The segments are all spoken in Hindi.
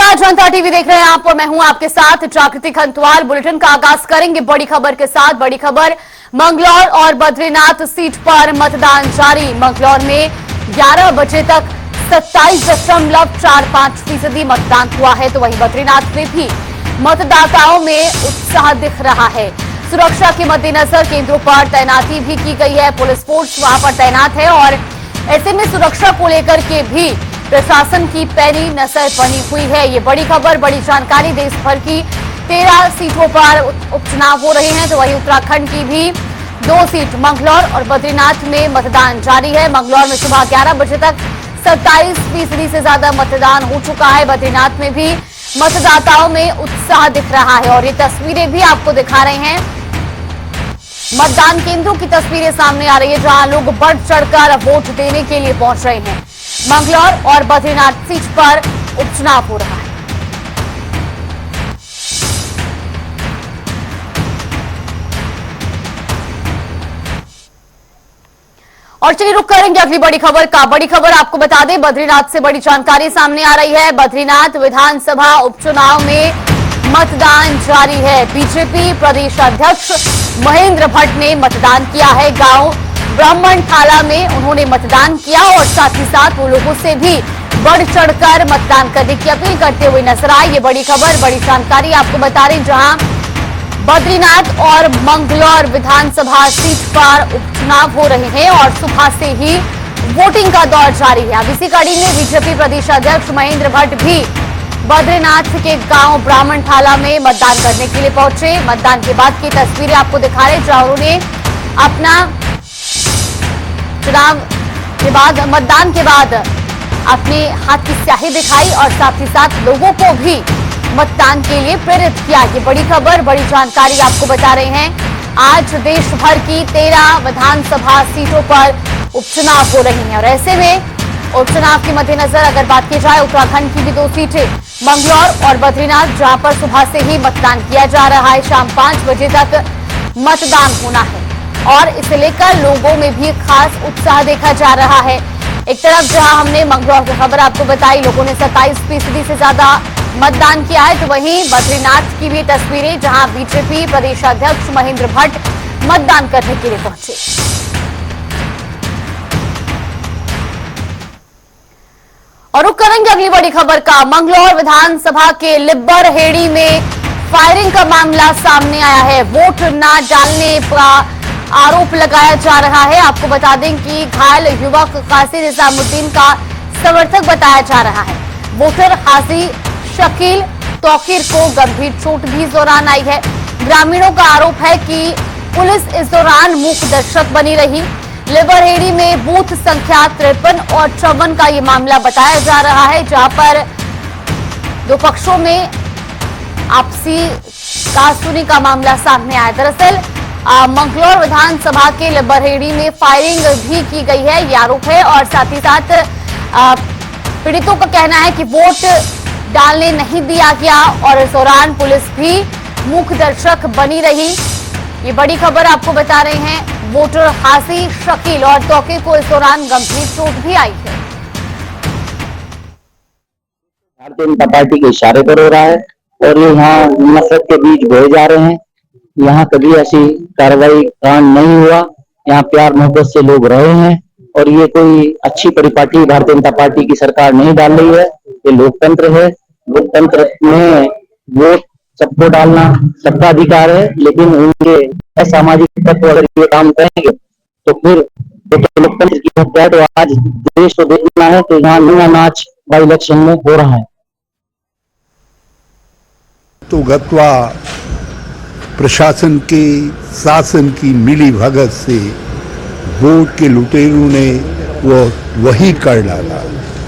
नमस्कार, जनता टीवी देख रहे हैं आप और मैं हूं आपके साथ जागृति खंतवाल। बुलेटिन का आगाज करेंगे बड़ी खबर के साथ। बड़ी खबर, मंगलौर और बद्रीनाथ सीट पर मतदान जारी। मंगलौर में 11 बजे तक 27.45% मतदान हुआ है, तो वहीं बद्रीनाथ में भी मतदाताओं में उत्साह दिख रहा है। सुरक्षा के मद्देनजर केंद्रों पर तैनाती भी की गई है, पुलिस फोर्स वहां पर तैनात है और ऐसे में सुरक्षा को लेकर के भी प्रशासन की पैनी नजर बनी हुई है। ये बड़ी खबर, बड़ी जानकारी। देश भर की 13 सीटों पर उपचुनाव हो रहे हैं, तो वहीं उत्तराखंड की भी 2 सीट मंगलौर और बद्रीनाथ में मतदान जारी है। मंगलौर में सुबह 11 बजे तक 27% से ज्यादा मतदान हो चुका है। बद्रीनाथ में भी मतदाताओं में उत्साह दिख रहा है और ये तस्वीरें भी आपको दिखा रहे हैं। मतदान केंद्रों की तस्वीरें सामने आ रही है, जहां लोग बढ़ चढ़कर वोट देने के लिए पहुंच रहे हैं। मंगलौर और बद्रीनाथ सीट पर उपचुनाव हो रहा है। और चलिए रुक करेंगे अगली बड़ी खबर का। बड़ी खबर आपको बता दें, बद्रीनाथ से बड़ी जानकारी सामने आ रही है। बद्रीनाथ विधानसभा उपचुनाव में मतदान जारी है। बीजेपी प्रदेश अध्यक्ष महेंद्र भट्ट ने मतदान किया है। गांव ब्राह्मण थाला में उन्होंने मतदान किया और साथ ही साथ वो लोगों से भी बढ़ चढ़कर मतदान करने की अपील करते हुए नजर आए। ये बड़ी खबर, बड़ी जानकारी आपको बता रहे, जहां बद्रीनाथ और मंगलौर विधानसभा सीट पर उपचुनाव हो रहे हैं और सुबह से ही वोटिंग का दौर जारी है। अब इसी कड़ी में बीजेपी प्रदेश अध्यक्ष महेंद्र भट्ट भी बद्रीनाथ के गांव ब्राह्मण थाला में मतदान करने के लिए पहुंचे। मतदान के बाद की तस्वीरें आपको दिखा रहे, जहां उन्होंने अपना चुनाव के बाद, मतदान के बाद अपने हाथ की स्याही दिखाई और साथ ही साथ लोगों को भी मतदान के लिए प्रेरित किया। ये बड़ी खबर, बड़ी जानकारी आपको बता रहे हैं। आज देश भर की 13 विधानसभा सीटों पर उपचुनाव हो रही हैं और ऐसे में उपचुनाव के मद्देनजर अगर बात की जाए, उत्तराखंड की भी 2 सीटें मंगलौर और बद्रीनाथ, जहां पर सुबह से ही मतदान किया जा रहा है। शाम 5 बजे तक मतदान होना है और इसे लेकर लोगों में भी खास उत्साह देखा जा रहा है। एक तरफ जहां हमने मंगलौर की खबर आपको बताई, लोगों ने 27% से ज्यादा मतदान किया है, तो वहीं बद्रीनाथ की भी तस्वीरें, जहां बीजेपी प्रदेश अध्यक्ष महेंद्र भट्ट मतदान करने के लिए पहुंचे। और रुक करेंगे अगली बड़ी खबर का। मंगलौर विधानसभा के लिब्बर हेड़ी में फायरिंग का मामला सामने आया है। वोट न डालने का आरोप लगाया जा रहा है। आपको बता दें कि घायल युवक कासिर निजामुद्दीन का समर्थक बताया जा रहा है। वोटर हाजी शकील तौकीर को गंभीर चोट भी इस दौरान आई है। ग्रामीणों का आरोप है कि पुलिस इस दौरान मूक दर्शक बनी रही। लिब्बर हेड़ी में बूथ संख्या 53 और 54 का ये मामला बताया जा रहा है, जहां पर 2 पक्षों में आपसी कहासुनी का मामला सामने आया। दरअसल मंगलौर विधानसभा के लिब्बर हेड़ी में फायरिंग भी की गई है, ये आरोप है और साथ ही साथ पीड़ितों का कहना है कि वोट डालने नहीं दिया गया और इस दौरान पुलिस भी मूक दर्शक बनी रही। ये बड़ी खबर आपको बता रहे हैं। वोटर हाजी शकील और तौकीर को इस दौरान गंभीर चोट भी आई है। भारतीय जनता पार्टी के इशारे पर हो रहा है और ये यहाँ नफरत के बीज बोए जा रहे हैं। यहाँ कभी ऐसी कार्रवाई कांड नहीं हुआ। यहाँ प्यार मोहब्बत से लोग रहे हैं और ये कोई अच्छी परिपाटी भारतीय जनता पार्टी की सरकार नहीं डाल रही है। ये लोकतंत्र है। लोकतंत्र में वोट सबको डालना सबका अधिकार है, लेकिन उनके असामाजिक तत्व अगर ये काम करेंगे तो फिर तो लोकतंत्र की हत्या है। तो आज देश को देखना है तो यहाँ नया नाच बाई इलेक्शन में हो रहा है। तो गत्वा प्रशासन के शासन की मिली भगत से वोट के लुटेरों ने वो वही कर डाला।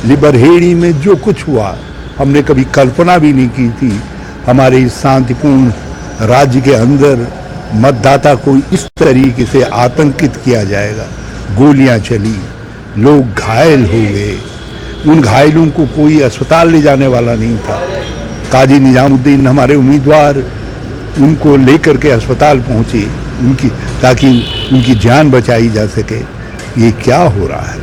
लिब्बर हेड़ी में जो कुछ हुआ हमने कभी कल्पना भी नहीं की थी। हमारे इस शांतिपूर्ण राज्य के अंदर मतदाता को इस तरीके से आतंकित किया जाएगा। गोलियां चली, लोग घायल हो गए। उन घायलों को कोई अस्पताल ले जाने वाला नहीं था। काजी निजामुद्दीन हमारे उम्मीदवार उनको लेकर के अस्पताल पहुंचे ताकि उनकी जान बचाई जा सके। ये क्या हो रहा है?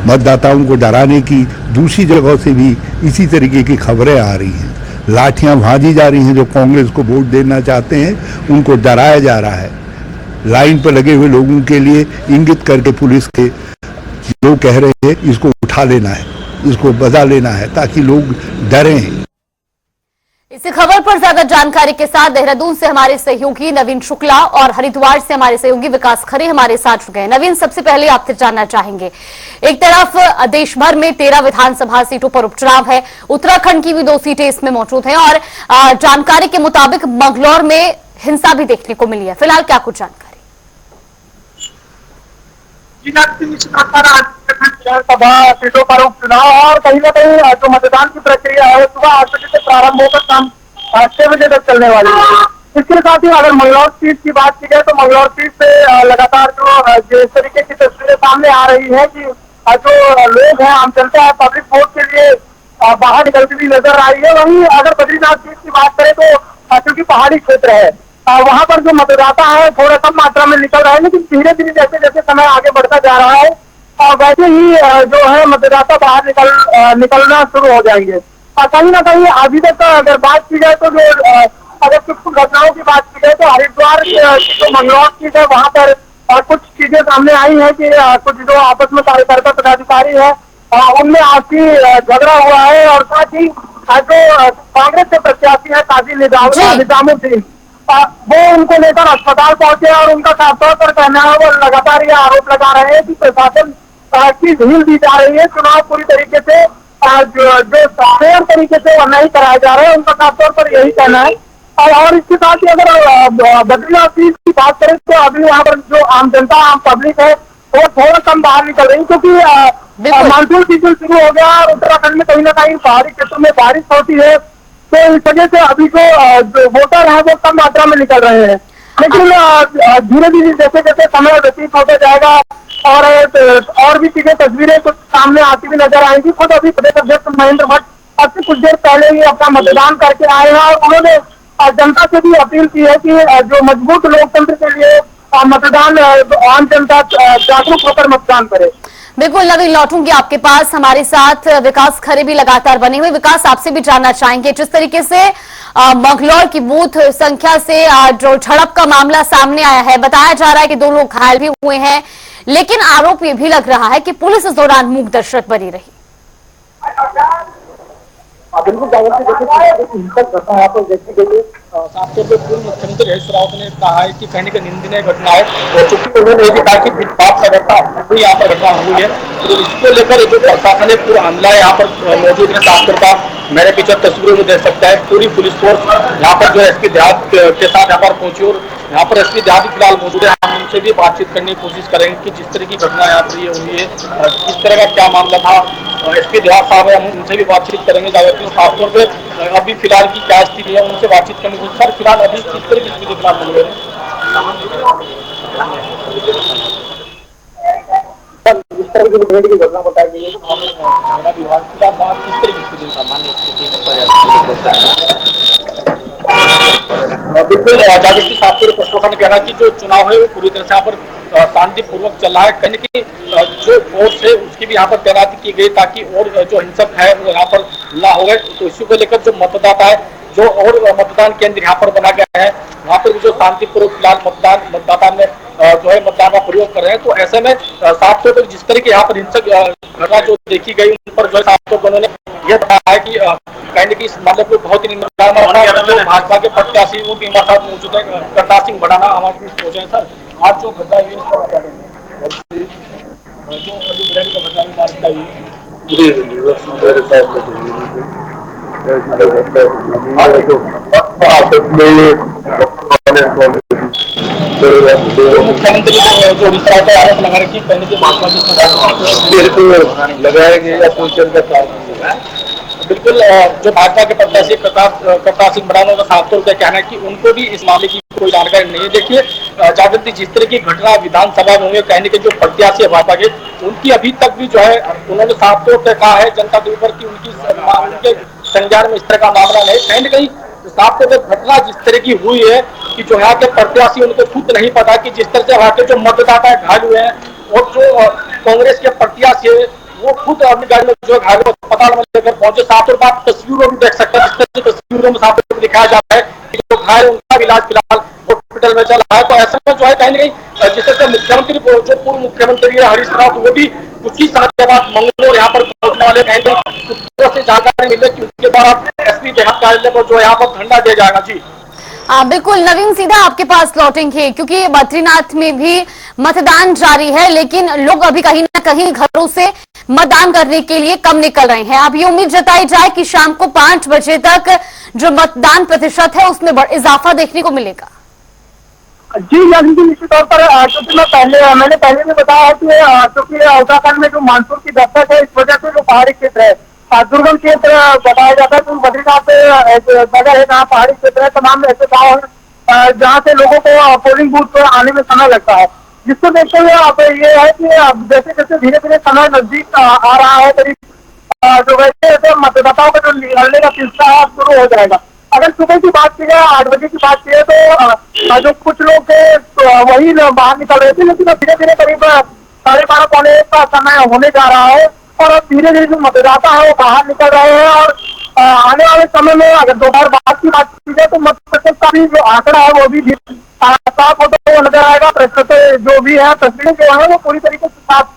मतदाताओं को डराने की दूसरी जगहों से भी इसी तरीके की खबरें आ रही हैं। लाठियां भाजी जा रही हैं, जो कांग्रेस को वोट देना चाहते हैं उनको डराया जा रहा है। लाइन पर लगे हुए लोगों के लिए इंगित करके पुलिस के लोग कह रहे हैं इसको उठा लेना है, इसको बजा लेना है, ताकि लोग डरें। इसी खबर पर ज्यादा जानकारी के साथ देहरादून से हमारे सहयोगी नवीन शुक्ला और हरिद्वार से हमारे सहयोगी विकास खरे हमारे साथ जुड़ गए। नवीन, सबसे पहले आपसे जानना चाहेंगे, एक तरफ देश भर में 13 विधानसभा सीटों पर उपचुनाव है, उत्तराखंड की भी 2 सीटें इसमें मौजूद हैं और जानकारी के मुताबिक मंगलौर में हिंसा भी देखने को मिली है। फिलहाल क्या कुछ जानकारी? विधानसभा सीटों पर उपचुनाव और कहीं ना कहीं जो मतदान की प्रक्रिया है सुबह 8 बजे से प्रारंभ होकर शाम 6 बजे तक चलने वाली है। इसके साथ ही अगर मंगलौर सीट की बात की जाए तो मंगलौर सीट से लगातार जो इस तरीके की तस्वीरें सामने आ रही है कि जो लोग हैं, आम जनता है, पब्लिक वोट के लिए बाहर निकलती हुई नजर आई है। वहीं अगर बद्रीनाथ सीट की बात करें तो क्योंकि पहाड़ी क्षेत्र है वहां पर जो मतदाता है थोड़ा कम मात्रा में निकल रहे हैं, लेकिन धीरे धीरे जैसे जैसे समय आगे बढ़ता जा रहा है वैसे ही जो है मतदाता बाहर निकलना शुरू हो जाएंगे। कहीं ना कहीं अभी तक अगर बात की जाए तो जो अगर कुछ घटनाओं की बात की जाए तो हरिद्वार जो मंगलौर सीट है वहां पर कुछ चीजें सामने आई है कि कुछ जो आपस में कार्यकर्ता पदाधिकारी है उनमें आपसी झगड़ा हुआ है और साथ ही जो कांग्रेस के प्रत्याशी है काजी निजामुद्दीन वो उनको लेकर अस्पताल पहुंचे और उनका साफ तौर पर कहना है, वो लगातार ये आरोप लगा रहे हैं कि प्रशासन की ढील दी जा रही है, चुनाव पूरी तरीके से जो फेयर तरीके से वो नहीं कराया जा रहा है, उनका साफ तौर पर यही कहना है। और इसके साथ ही अगर बद्रीनाथ सीट की बात करें तो अभी वहाँ पर जो आम जनता, आम पब्लिक है वो थोड़ा कम बाहर निकल रही, क्योंकि मानसून सीजन शुरू हो गया और उत्तराखंड में कहीं ना कहीं पहाड़ी क्षेत्रों में बारिश होती है, तो इस वजह से अभी जो वोटर है वो कम मात्रा में निकल रहे हैं। लेकिन धीरे धीरे जैसे जैसे समय व्यतीत होता जाएगा और भी चीजें, तस्वीरें कुछ सामने आती हुई नजर आएंगी। खुद अभी प्रदेश अध्यक्ष महेंद्र भट्ट अब से कुछ देर पहले ही अपना मतदान करके आए हैं और उन्होंने जनता से भी अपील की है कि जो मजबूत लोकतंत्र के लिए मतदान आम जनता जागरूक होकर मतदान करे। बिल्कुल नवीन, लौटूंगी आपके पास। हमारे साथ विकास खरे भी लगातार बने हुए। विकास, आपसे भी जानना चाहेंगे, जिस तरीके से मंगलौर की बूथ संख्या से जो झड़प का मामला सामने आया है, बताया जा रहा है कि 2 लोग घायल भी हुए हैं, लेकिन आरोप ये भी लग रहा है कि पुलिस इस दौरान मूक दर्शक बनी रही। बिल्कुल हिंसक घटना यहाँ पर देखी गई है। साफ तौर पर पूर्व मुख्यमंत्री हरीश रावत ने कहा है कि कहने का निंदनीय घटना है और चूंकि उन्होंने ये भी कहा कि बाप का घटना हुई, यहाँ पर घटना हुई है, तो इसको लेकर जो प्रशासन है पूरा हमला यहाँ पर मौजूद है। साफ तौर पर मेरे पीछे तस्वीरों में देख सकता है, पूरी पुलिस फोर्स यहाँ पर जो एसपी देहात के साथ यहाँ पर पहुंची और यहाँ पर एसपी देहात फिलहाल मौजूद है। हम उनसे भी बातचीत करने की कोशिश करेंगे कि जिस तरह की घटना यहाँ पर ये हुई है, किस तरह का क्या मामला था। एसपी देहात साहब है, हम उनसे भी बातचीत करेंगे। खास तौर पर अभी फिलहाल की क्या स्थिति है उनसे बातचीत करने की। सर, फिलहाल अभी किस तरह की स्थिति फिलहाल मिल रही है? इस तरह की घटना बताई गई है, विभाग की बात किस तरह की स्थिति सामान्य बिल्कुल जागृति शास्त्री प्रशासन ने कहना कि जो चुनाव है वो पूरी तरह से यहाँ पर शांतिपूर्वक चल रहा है। कहीं कि जो फोर्स है उसकी भी यहाँ पर तैनाती की गई ताकि और जो हिंसक है वो यहाँ पर ना हो गए। तो इसी को लेकर जो मतदाता है, जो और मतदान केंद्र यहाँ पर बना गया है, वहाँ पर भी जो शांतिपूर्वक फिलहाल मतदाता में जो है मतदान का प्रयोग कर रहे हैं। तो ऐसे में साफ तौर पर जिस तरह के यहाँ पर हिंसक घटना जो देखी गई उन पर जो है साफ तौर पर उन्होंने यह बताया है कि कहने की इस मामले को बहुत ही निंदा। भाजपा के प्रत्याशी वो भी हमारे साथ मौजूद है, करतार सिंह बढ़ाना हमारे बीच पहुंचे हैं। सर, आज जो घटना हुई मुख्यमंत्री जो उड़ीसा का आरोप लगा रखी कहने की भाजपा लगाया गया। बिल्कुल जो भाजपा के प्रत्याशी करतार सिंह बढ़ाना का साफ तौर पर कहना है कि उनको भी इस मामले की कोई जानकारी नहीं है। देखिए जागृति, जिस तरह की घटना विधानसभा में हुई, कहने के जो प्रत्याशी है भाजपा के, उनकी अभी तक भी जो है उन्होंने साफ तौर पर कहा है जनता के ऊपर की उनके संज्ञान में इस तरह का मामला नहीं। कहीं न कहीं साफ तौर पर घटना जिस तरह की हुई है कि जो यहाँ के प्रत्याशी उनको खुद नहीं पता कि जिस तरह से वहाँ के जो मतदाता घायल हुए हैं और जो कांग्रेस के प्रत्याशी वो खुद अपनी गाड़ी में जो घायलों को अस्पताल में लेकर पहुंचे। साथ और आप तस्वीरों में देख सकते हैं, जिस तरह से तस्वीरों में साफ दिखाया जाता है कि जो घायल उनका इलाज फिलहाल हॉस्पिटल में चल रहा है। तो ऐसे में जो है कहीं ना कहीं जिस तरह से मुख्यमंत्री जो पूर्व मुख्यमंत्री है हरीश रावत, वो भी कुछ ही समय के बाद मंगलौर यहाँ पर पहुंचने वाले। कहीं सूत्रों से जानकारी मिले कि उसके बाद एसपी देहात कार्यालय को जो यहाँ पर धरना दिया जाएगा। जी बिल्कुल नवीन, सीधा आपके पास लौटेंगे क्योंकि बद्रीनाथ में भी मतदान जारी है, लेकिन लोग अभी कहीं ना कहीं घरों से मतदान करने के लिए कम निकल रहे हैं। अब ये उम्मीद जताई जाए कि शाम को 5 बजे तक जो मतदान प्रतिशत है उसमें इजाफा देखने को मिलेगा। जी निश्चित तौर पर क्योंकि मैंने पहले भी बताया कि क्योंकि उत्तराखंड में जो मानसून की दस्तक है, इस वजह से जो पहाड़ी क्षेत्र है, दुर्गम क्षेत्र बताया जाता है। तो बद्रीनाथ जगह है जहाँ पहाड़ी क्षेत्र है, तमाम ऐसे गाँव है जहाँ से लोगों को पोलिंग बूथ पर आने में समय लगता है, जिसको देखते हुए अब ये है कि अब जैसे जैसे धीरे धीरे समय नजदीक आ रहा है, करीब जो वैसे मतदाताओं का जो निकलने का सिलसिला है शुरू हो जाएगा। अगर सुबह की बात की जाए, 8 बजे की बात की जाए, तो जो कुछ लोग थे वही बाहर निकल रहे थे, लेकिन अब धीरे धीरे करीब 12:30 पौने 1 का समय होने जा रहा है और अब धीरे धीरे जो मतदाता है वो बाहर निकल रहे हैं। और आने वाले समय में अगर दोपहर बाद की बात की जाए तो मत प्रतिशत का भी जो आंकड़ा है वो भी साफ होता हुआ नजर आएगा। प्रतिशत जो भी है, तस्वीरें जो है वो पूरी तरीके से साफ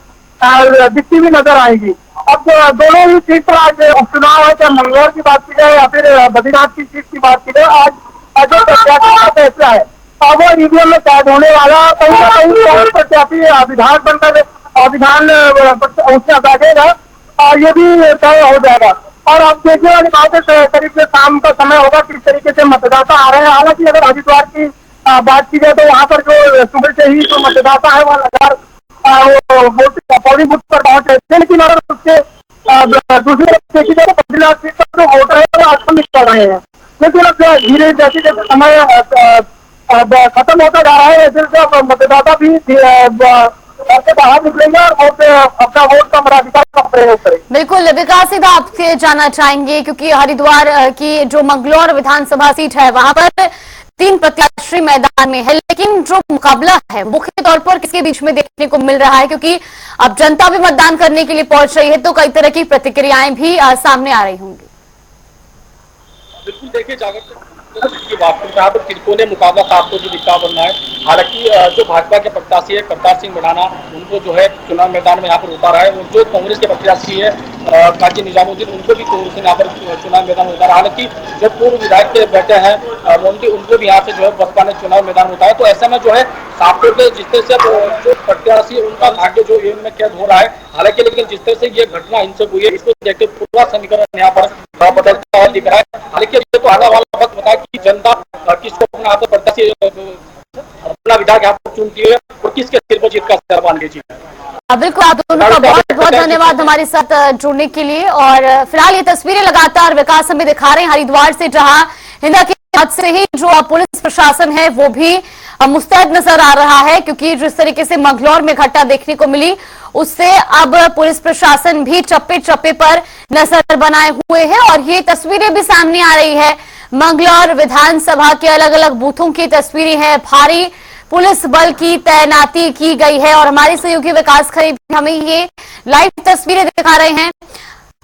दिखती हुई नजर आएगी। अब दोनों ही सीट पर आज उपचुनाव है, चाहे मंगलौर की बात की जाए या फिर बद्रीनाथ की सीट की बात की जाए। आज जो प्रत्याशी का फैसला है वो ईवीएम में कैद होने वाला, कहीं ना कहीं कौन प्रत्याशी विधायक बनकर विधान उससे बैठेगा ये भी तय हो जाएगा। और अब देखने वाली बात है, करीब शाम का समय होगा किस तरीके से मतदाता आ रहे हैं। हालांकि अगर हरिद्वार की बात की जाए तो वहाँ पर जो सुबह से ही जो मतदाता है वह लगातार पोलिंग बूथ पर पहुंच रहे थे, लेकिन अगर उसके दूसरी तरफ देखी जाए तो बद्रीनाथ सीट पर जो वोटर है वो आज निकल रहे हैं। लेकिन अब धीरे जैसे जैसे समय खत्म होता जा रहा है, वैसे मतदाता भी से बाहर निकलेंगे और अपना वोट का मताधिकार का प्रयोग करेंगे। बिल्कुल विकास, सीधा आपसे जानना चाहेंगे क्योंकि हरिद्वार की जो मंगलौर विधानसभा सीट है वहां पर 3 प्रत्याशी मैदान में है, लेकिन जो मुकाबला है मुख्य तौर पर किसके बीच में देखने को मिल रहा है? क्योंकि अब जनता भी मतदान करने के लिए पहुंच रही है तो कई तरह की प्रतिक्रियाएं भी सामने आ रही होंगी। बिल्कुल देखिए, जागरूक की बात करें यहाँ पर त्रिकोणीय मुकाबला साफ तो जो दिखा बनना है। हालांकि जो भाजपा के प्रत्याशी है करतार सिंह मडाना, उनको जो है चुनाव मैदान में यहाँ पर उतारा है, और जो कांग्रेस के प्रत्याशी है काजी निजामुद्दीन, उनको भी कांग्रेस ने यहाँ पर चुनाव मैदान में उतारा। हालांकि जो पूर्व विधायक के बेटे हैं उनको भी यहाँ से जो है बसपा ने चुनाव मैदान में उतारा। तो ऐसे में जो है साफ तौर पर जिस तरह से जो प्रत्याशी है उनका भाग्य जो जेल में कैद हो रहा है। हालांकि लेकिन जिस तरह से ये घटना हिंसक हुई है, इसको देखते पूरा समीकरण यहाँ पर बदलता हुआ दिख रहा है। हालांकि ये तो आने वाला वक्त बता कि जनता किसको अपना हाथ प्रत्याशी अपना विधायक यहाँ पर चुनती है और किसके सिर पर जीत का सिर बांध लीजिए। बिल्कुल, आप दोनों का बहुत बहुत धन्यवाद हमारे साथ जुड़ने के लिए। और फिलहाल ये तस्वीरें लगातार विकास हमें दिखा रहे हैं हरिद्वार से, जहां हिंदा के बाद से ही जो पुलिस प्रशासन है वो भी मुस्तैद नजर आ रहा है, क्योंकि जिस तरीके से मंगलौर में घटना देखने को मिली उससे अब पुलिस प्रशासन भी चप्पे चप्पे पर नजर बनाए हुए है। और ये तस्वीरें भी सामने आ रही है, मंगलौर विधानसभा के अलग अलग बूथों की तस्वीरें हैं, भारी पुलिस बल की तैनाती की गई है। और हमारे सहयोगी विकास खरे हमें ये लाइव तस्वीरें दिखा रहे हैं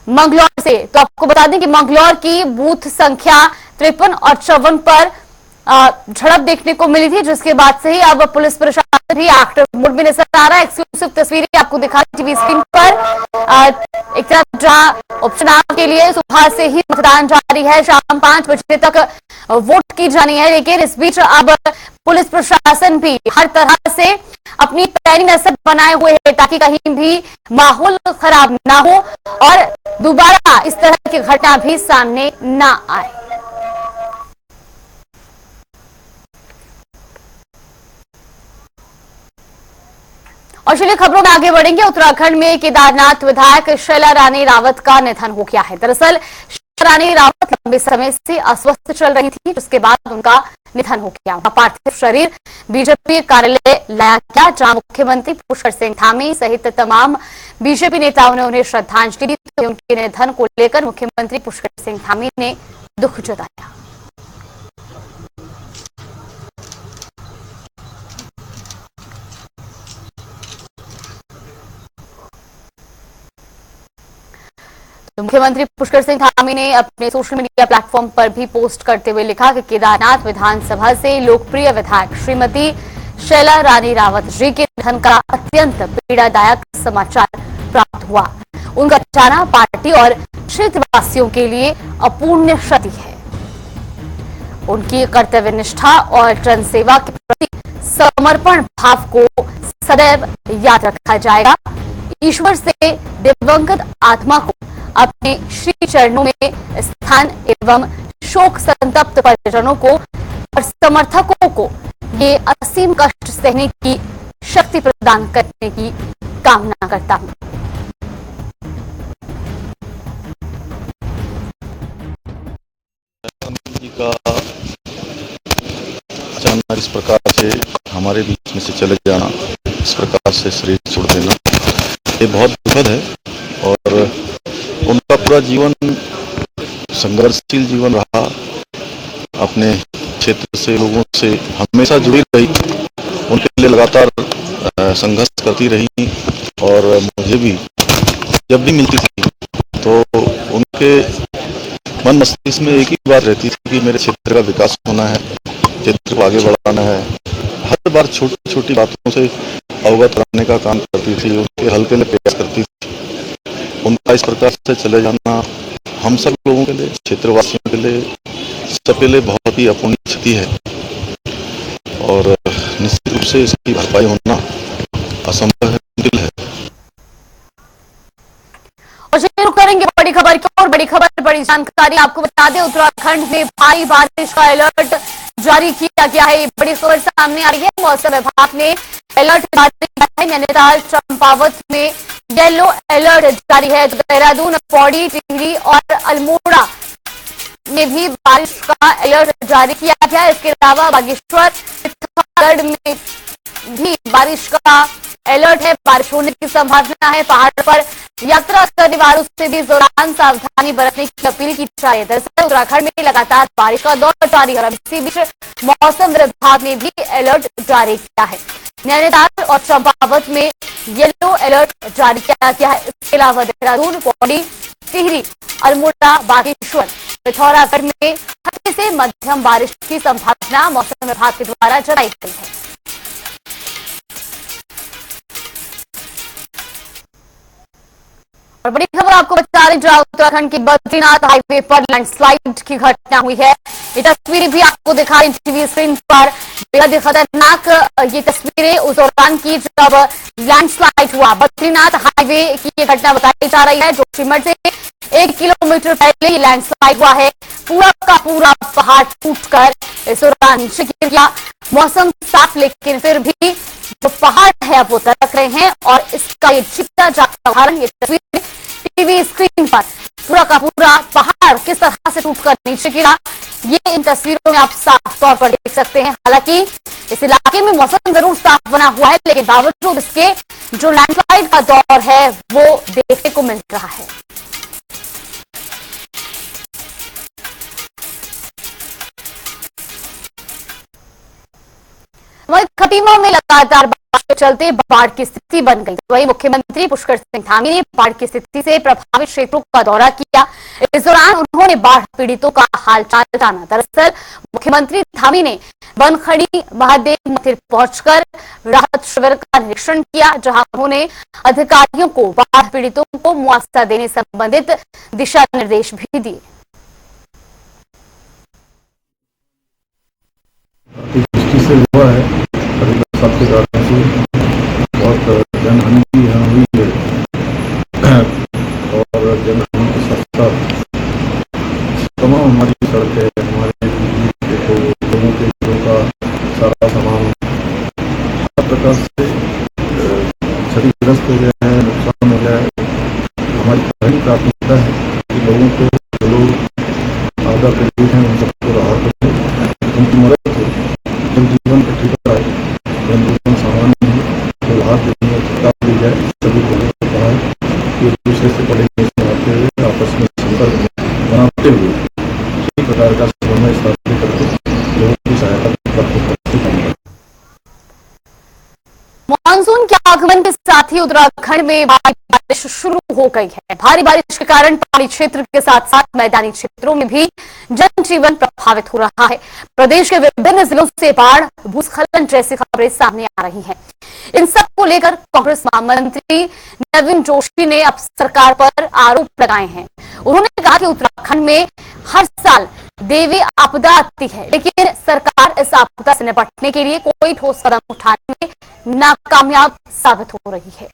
मंगलौर से। तो आपको बता दें कि मंगलौर की बूथ संख्या 53 और 54 पर झड़प देखने को मिली थी, जिसके बाद से ही अब पुलिस प्रशासन भी एक्टिव मोड में नजर आ रहा है। एक्सक्लूसिव तस्वीरें आपको दिखा टीवी स्क्रीन पर। एक तरफ जहां उपचुनाव के लिए सुबह से ही मतदान जारी है, शाम 5 बजे तक वोट की जानी है, लेकिन इस बीच अब पुलिस प्रशासन भी हर तरह से अपनी पैनी नजर बनाए हुए है ताकि कहीं भी माहौल खराब ना हो और दोबारा इस तरह की घटना भी सामने ना आए। और चलिए खबरों में आगे बढ़ेंगे। उत्तराखंड में केदारनाथ विधायक शैला रानी रावत का निधन हो गया है। दरअसल शैला रानी रावत लंबे समय से अस्वस्थ चल रही थी, जिसके बाद उनका निधन हो गया। पार्थिव शरीर बीजेपी कार्यालय लाया गया, जहां मुख्यमंत्री पुष्कर सिंह धामी सहित तमाम बीजेपी नेताओं ने उन्हें श्रद्धांजलि दी। उनके निधन को लेकर मुख्यमंत्री पुष्कर सिंह धामी ने दुख जताया। तो मुख्यमंत्री पुष्कर सिंह धामी ने अपने सोशल मीडिया प्लेटफॉर्म पर भी पोस्ट करते हुए लिखा कि केदारनाथ विधानसभा से लोकप्रिय विधायक श्रीमती शैला रानी रावत जी के निधन का अत्यंत पीड़ादायक समाचार प्राप्त हुआ। उनका जाना पार्टी और क्षेत्रवासियों के लिए अपूर्णीय क्षति है। उनकी कर्तव्य निष्ठा और जनसेवा के प्रति समर्पण भाव को सदैव याद रखा जाएगा। ईश्वर से दिवंगत आत्मा को अपने श्री चरणों में स्थान एवं शोक संतप्त परिजनों को और समर्थकों को ये असीम कष्ट सहने की शक्ति प्रदान करने की कामना करता हूं। जी का अचानक इस प्रकार से हमारे बीच में से चले जाना, इस प्रकार से शरीर छोड़ देना, ये बहुत दुखद है। और उनका पूरा जीवन संघर्षशील जीवन रहा, अपने क्षेत्र से लोगों से हमेशा जुड़ी रही, उनके लिए लगातार संघर्ष करती रही। और मुझे भी जब भी मिलती थी तो उनके मन मस्तिष्क में एक ही बात रहती थी कि मेरे क्षेत्र का विकास होना है, क्षेत्र को आगे बढ़ाना है। हर बार छोटी छोटी बातों से अवगत कराने का काम करती थी, उनके हल के लिए प्रयास करती थी। उनका इस प्रकार से चले जाना हम सब लोगों के लिए, क्षेत्रवासियों के लिए, सबके लिए बहुत ही अपूर्णीय क्षति है। और निश्चित रूप से इसकी भरपाई होना असंभव है, मुश्किल है। और शुरू करेंगे बड़ी खबर की और बड़ी खबर, बड़ी जानकारी आपको बता दें, उत्तराखंड में भारी बारिश का अलर्ट जारी किया गया है। बड़ी खबर सामने आ रही है। मौसम विभाग ने अलर्ट जारी किया है। नैनीताल चंपावत में येलो अलर्ट जारी है। देहरादून, पौड़ी, टिहरी और अल्मोड़ा में भी बारिश का अलर्ट जारी किया गया है। इसके अलावा बागेश्वर, पिथौरागढ़ में भी बारिश का अलर्ट है। बारिश होने की संभावना है। पहाड़ पर यात्रा करने वालों से भी इस दौरान सावधानी बरतने की अपील की जा रही है। दरअसल उत्तराखंड में लगातार बारिश का दौर जारी है। इसी बीच मौसम विभाग ने भी अलर्ट जारी किया है। नैनीताल और चंपावत में येलो अलर्ट जारी किया गया है। इसके अलावा देहरादून, पौड़ी, टिहरी, अल्मोड़ा, बागेश्वर, पिथौरागढ़ में हल्की से मध्यम बारिश की संभावना मौसम विभाग के द्वारा जताई गई है। और बड़ी खबर आपको बता रहे, जहां उत्तराखंड के बद्रीनाथ हाईवे पर लैंडस्लाइड की घटना हुई है। ये तस्वीरें भी आपको दिखा रही टीवी स्क्रीन पर। बेहद खतरनाक ये तस्वीरें उस दौरान की जब लैंडस्लाइड हुआ। बद्रीनाथ हाईवे की ये घटना बताई जा रही है। जोशीमठ से 1 किलोमीटर पहले ये लैंडस्लाइड हुआ है। पूरा का पूरा पहाड़ टूटकर इस दौरान नीचे गिर गया। मौसम साफ, लेकिन फिर भी जो पहाड़ है वो दरक रहे हैं। और इसका ये जीता जागता उदाहरण, ये तस्वीर टीवी स्क्रीन पर, पूरा का पूरा पहाड़ किस तरह से टूटकर नीचे गिरा, ये इन तस्वीरों में आप साफ तौर पर देख सकते हैं। हालांकि इस इलाके में मौसम जरूर साफ बना हुआ है, लेकिन बावजूद इसके जो लैंडस्लाइड का दौर है वो देखने को मिल रहा है। वहीं खटीमा में लगातार बारिश के चलते बाढ़ की स्थिति बन गई। वहीं मुख्यमंत्री पुष्कर सिंह धामी ने बाढ़ की स्थिति से प्रभावित क्षेत्रों का दौरा किया। इस दौरान उन्होंने बाढ़ पीड़ितों का हालचाल जाना। दरअसल मुख्यमंत्री धामी ने बनखड़ी महादेव मंदिर पहुंचकर राहत शिविर का निरीक्षण किया, जहां उन्होंने अधिकारियों को बाढ़ पीड़ितों को मुआवजा देने संबंधित दिशा निर्देश भी दिए। से हुआ है बरसात के कारण से बहुत जनहानि भी यहाँ हुई है। और जनहानि के साथ साथ तमाम हमारी सड़कें, हमारे लोगों के घरों का सारा सामान हर प्रकार से क्षतिग्रस्त हो गया है, नुकसान हो गया है। हमारी पहली प्राथमिकता है कि लोगों को जो लोग आपदा पीड़ित हैं उन सबको राहत हो, उनकी मदद हो, जीवन को ठीक कराए, जनजीवन सामान्य हो, तो राहत देने में किताब दी जाए। सभी लोगों को कहा है कि एक दूसरे से पढ़े लिखे आते हुए आपस में संपर्क बनाते हुए किसी प्रकार का समन्वय स्थापित करके लोगों की सहायता प्राप्त करते हैं। मानसून के आगमन के साथ ही उत्तराखंड में भारी बारिश शुरू हो गई है। भारी बारिश के कारण पहाड़ी क्षेत्र के साथ साथ मैदानी क्षेत्रों में भी जनजीवन प्रभावित हो रहा है। प्रदेश के विभिन्न जिलों से बाढ़, भूस्खलन जैसी खबरें सामने आ रही हैं। इन सब को लेकर कांग्रेस महामंत्री नवीन जोशी ने अब सरकार पर आरोप लगाए हैं। उन्होंने कहा कि उत्तराखंड में हर साल दैवीय आपदा आती है, लेकिन सरकार इस आपदा से निपटने के लिए कोई ठोस कदम उठाने में नाकामयाब साबित हो रही है।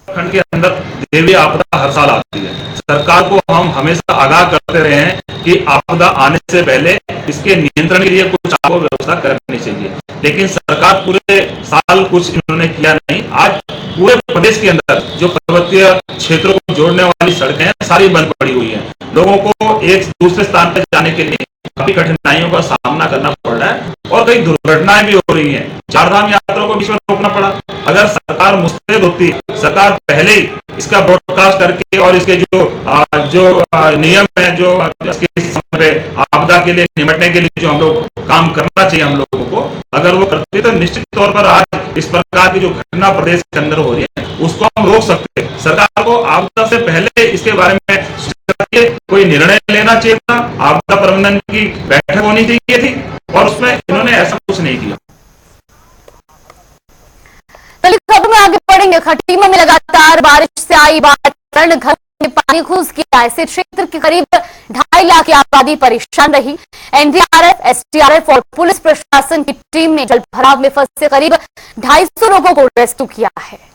उत्तराखंड के अंदर दैवीय आपदा हर साल आती है। सरकार को हम हमेशा आगाह करते रहे हैं कि आपदा आने से पहले इसके नियंत्रण के लिए कुछ आपको व्यवस्था करनी चाहिए, लेकिन सरकार पूरे साल कुछ इन्होंने किया नहीं। आज पूरे प्रदेश के अंदर जो पर्वतीय क्षेत्रों को जोड़ने वाली सड़कें हैं सारी बंद पड़ी हुई हैं। लोगों को एक दूसरे स्थान पर जाने के लिए काफी कठिनाइयों का सामना करना पड़ रहा है और कई दुर्घटनाएं भी हो रही हैं। चारधाम यात्रा को बीच में रोकना पड़ा। अगर सरकार मुस्तैद होती, सरकार पहले ही इसका ब्रॉडकास्ट करके और इसके जो नियम है, जो आपदा के लिए निपटने के लिए जो हम लोग काम करना चाहिए हम लोगों को, अगर वो करते तो निश्चित तौर पर आज इस प्रकार की जो घटना प्रदेश के अंदर हो रही है उसको हम रोक सकते हैं। सरकार को आपदा से पहले इसके बारे में कोई निर्णय लेना चाहिए था। आपदा प्रबंधन की बैठक होनी चाहिए थी और उसमें इन्होंने ऐसा कुछ नहीं किया। खबर में आगे बढ़ेंगे। खटीमा में लगातार बारिश से आई बाढ़ कारण घर में पानी घुस गया। ऐसे क्षेत्र के करीब 2.5 लाख की आबादी परेशान रही। एनडीआरएफ, एसडीआरएफ और पुलिस प्रशासन की टीम ने जल भराव में फंसे करीब 250 लोगों को रेस्क्यू किया है।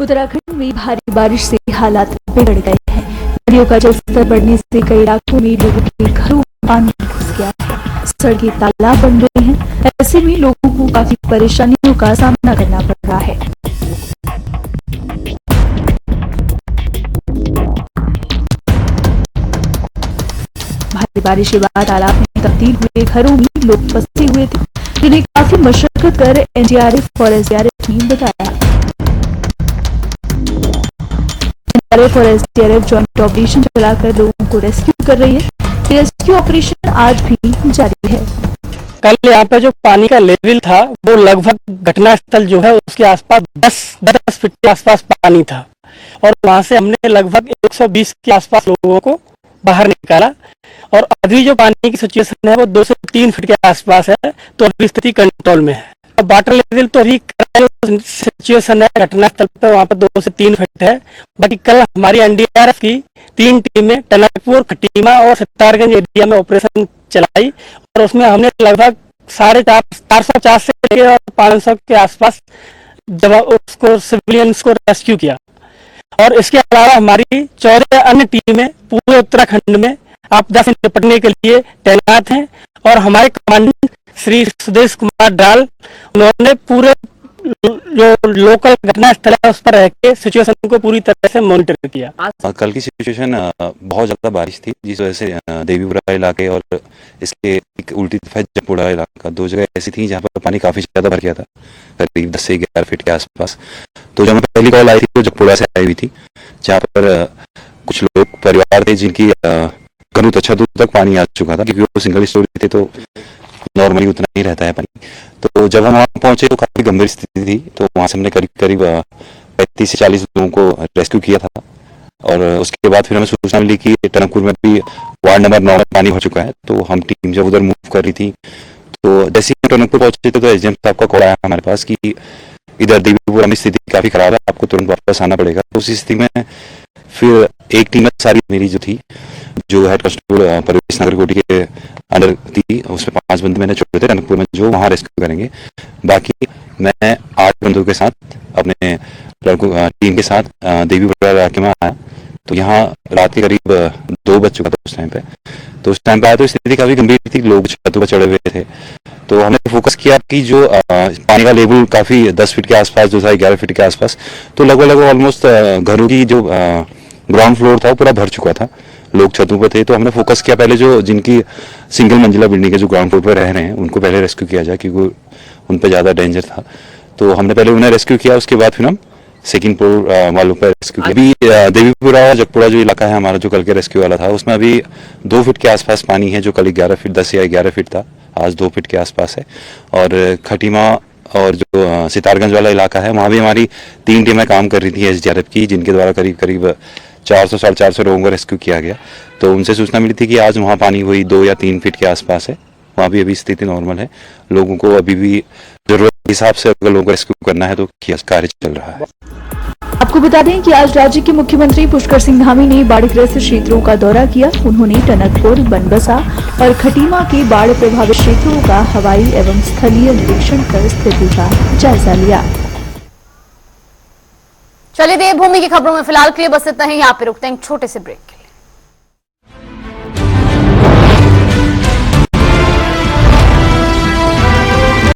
उत्तराखंड में भारी बारिश से हालात बिगड़ गए हैं। नदियों का जलस्तर बढ़ने से कई इलाकों में लोगों के घरों में पानी घुस गया है। सड़कें तालाब बन गई हैं। ऐसे में लोगों को काफी परेशानियों का सामना करना पड़ रहा है। भारी बारिश के बाद तालाब में तब्दील हुए घरों में लोग फंसे हुए थे, जिन्हें काफी मशक्कत कर एनडीआरएफ और एसडीआरएफ टीम बताया। एनडीआरएफ और एसडीआरएफ जॉइंट ऑपरेशन चलाकर लोगों को रेस्क्यू कर रही है। रेस्क्यू ऑपरेशन आज भी जारी है। कल यहाँ पे जो पानी का लेवल था वो लगभग घटनास्थल जो है उसके आसपास 10 फीट के आसपास पानी था और वहां से हमने लगभग 120 के आसपास लोगों को बाहर निकाला और अभी जो पानी की सिचुएशन है वो 2 से 3 फीट के आसपास है, तो अभी स्थिति कंट्रोल में है। वाटर लेवल तो अभी सिचुएशन है घटनास्थल पर वहाँ पर 2 से 3 फीट है। बाकी कल हमारी एनडीआरएफ की 3 टीमें टनकपुर, खटीमा और सितारगंज एरिया में ऑपरेशन चलाई और उसमें हमने लगभग 450 से लेकर 500 के आसपास जब उसको सिविलियंस को रेस्क्यू किया। और इसके अलावा हमारी 14 अन्य टीमें पूरे उत्तराखंड में आपदा से निपटने के लिए तैनात हैं और हमारे कमांडेंट श्री सुदेश कुमार डाल, उन्होंने पूरे जो लोकल घटना स्थल है उस पर रह के सिचुएशन को पूरी तरह से मॉनिटर किया। कल की सिचुएशन बहुत ज्यादा बारिश थी, जिस वजह से देवीपुरा इलाके और इसके एक उल्टी जगपुरा इलाका 2 जगह ऐसी थी जहाँ पर पानी काफी ज्यादा भर गया था, करीब 10 से 11 फीट के आसपास। तो जब पहली कॉल आई थी तो जगपुरा से आई हुई थी, जहाँ पर कुछ लोग परिवार थे जिनकी घरों तो छतों तक पानी आ चुका था, क्योंकि वो सिंगल स्टोरी थे तो नॉर्मली उतना ही रहता है पानी। तो जब हम वहाँ पहुंचे तो काफी गंभीर स्थिति थी, तो वहां से हमने करीब 35 से 40 लोगों को रेस्क्यू किया था। और उसके बाद फिर हमें सूचना मिली कि टनकपुर में भी वार्ड नंबर 9 में पानी हो चुका है, तो हम टीम जब उधर मूव कर रही थी तो जैसे ही टनकपुर पहुंचे तो एसडीएम साहब का कॉल आया हमारे पास कि इधर देवीपुरा में स्थिति काफी खराब है, आपको तुरंत वापस आना पड़ेगा। तो उसी स्थिति में फिर एक टीम सारी मेरी जो थी, जो हेड कांस्टेबल परवेश नगर कोटी के अंडर थी, उसमें 5 बंदे मैंने छोड़े थे टनकपुर में जो वहाँ रेस्क्यू करेंगे। बाकी मैं 8 बंदों के साथ अपने टीम के साथ देवीपुरा इलाके में आया। तो यहाँ रात के करीब 2 बज चुका था उस टाइम पे। तो उस टाइम पे आया तो स्थिति काफी गंभीर थी, लोग छतों पर चढ़े हुए थे। तो हमने फोकस किया कि जो पानी का लेवल काफी 10 फीट के आसपास जो था, 11 फीट के आसपास, तो लगभग ऑलमोस्ट घरों की जो ग्राउंड फ्लोर था वो पूरा भर चुका था, लोग छतों पर थे। तो हमने फोकस किया पहले जो जिनकी सिंगल मंजिला बिल्डिंग के जो ग्राउंड फ्लोर पर रह रहे हैं उनको पहले रेस्क्यू किया जाए, क्योंकि उन पर ज्यादा डेंजर था। तो हमने पहले उन्हें रेस्क्यू किया, उसके बाद फिर हम सेकिनपुर वालों पर रेस्क्यू किया। अभी देवीपुरा और जगपुरा जो इलाका है हमारा, जो कल के रेस्क्यू वाला था, उसमें अभी 2 फीट के आसपास पानी है, जो कल 11 फीट 10 या 11 फीट था, आज 2 फीट के आसपास है। और खटीमा और जो सितारगंज वाला इलाका है, वहाँ भी हमारी 3 टीमें काम कर रही थी SDRF की, जिनके द्वारा करीब करीब 400 साढ़े 400 लोगों को रेस्क्यू किया गया। तो उनसे सूचना मिली थी कि आज वहाँ पानी वही 2 या 3 फीट के आसपास है। वहाँ भी अभी स्थिति नॉर्मल है। लोगों को अभी भी जरूरत के हिसाब से अगर लोगों को रेस्क्यू करना है तो कार्य चल रहा है। आपको बता दें कि आज राज्य के मुख्यमंत्री पुष्कर सिंह धामी ने बाढ़ग्रस्त क्षेत्रों का दौरा किया। उन्होंने टनकपुर, बनबसा और खटीमा के बाढ़ प्रभावित क्षेत्रों का हवाई एवं स्थलीय निरीक्षण कर स्थिति का जायजा लिया। चलिए देवभूमि की खबरों में फिलहाल के लिए बस इतना ही। यहाँ पे रुकते हैं एक छोटे से ब्रेक।